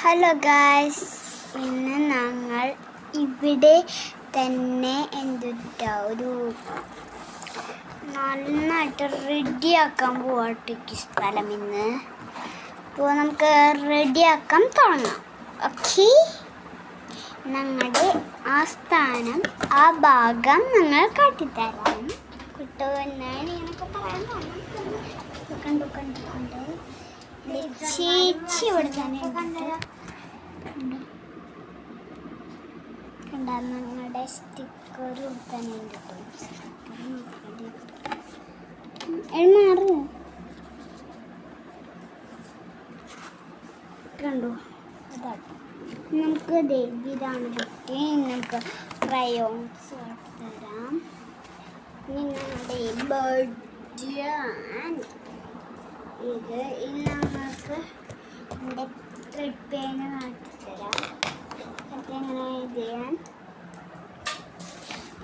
Hello guys, ഇന്ന് ഞങ്ങൾ ഇവിടെ തന്നെ ഒരു നന്നായിട്ട് റെഡിയാക്കാൻ പോവാട്ടേക്ക് സ്ഥലം ഇന്ന്. അപ്പോൾ നമുക്ക് റെഡിയാക്കാൻ തുടങ്ങാം. ഓക്കെ, ഞങ്ങളുടെ ആ സ്ഥാനം, ആ ഭാഗം ഞങ്ങൾ കാട്ടിത്തരാം. കിട്ടോ എന്നാണ് ഇങ്ങനെയൊക്കെ പറയാൻ കണ്ടു ചേച്ചി ഇവിടെ തന്നെ കണ്ട ഞങ്ങളുടെ സ്റ്റിക്കർ തന്നെ മാറും. കണ്ടു, അതാണ് നമുക്ക് ഇതാണ് കിട്ടി. നമുക്ക് ക്രയോൺസ് തരാം. ഞങ്ങളുടെ ബർത്ത്ഡേ ഇത് നമുക്ക് എൻ്റെ ത്രെഡ് പേന കാട്ടിത്തരാം. അതെങ്ങനെ ഇത് ചെയ്യാൻ.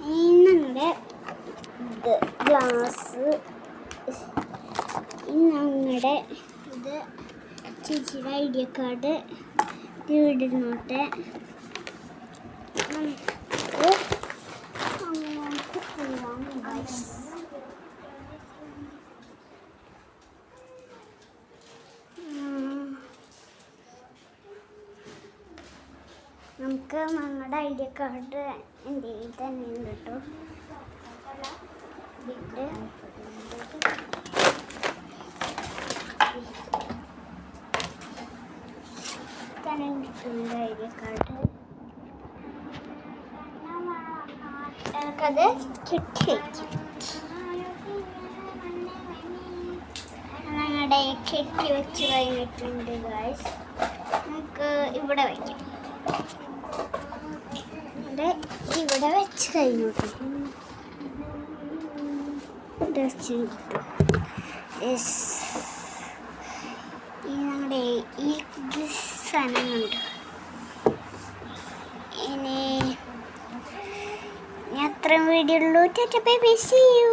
ഞങ്ങളുടെ ഇത് ഗ്ലാസ്, ഞങ്ങളുടെ ഇത് ചേച്ചിയുടെ ഐഡിയ കാർഡ്, ഇവിടുന്നോട്ട് നമുക്ക് അങ്ങോട്ട് പോവാം. നമുക്ക് ഞങ്ങളുടെ ഐഡിയ കാർഡ് എൻ്റെ തന്നെ ഉണ്ട് കേട്ടോ. ഐഡിയ കാർഡ് നമുക്കത് കിട്ടി. ഞങ്ങളുടെ കെട്ടി വെച്ച് കഴിഞ്ഞിട്ടുണ്ട് ഗായ്സ്. നമുക്ക് ഇവിടെ വയ്ക്കാം. ഇവിടെ വെച്ച് കഴിഞ്ഞു. ഞങ്ങളുടെ ഈ സാധനമുണ്ട്. ഇനി അത്രയും വീഡിയോ ഉള്ളൂ. Bye bye, see U.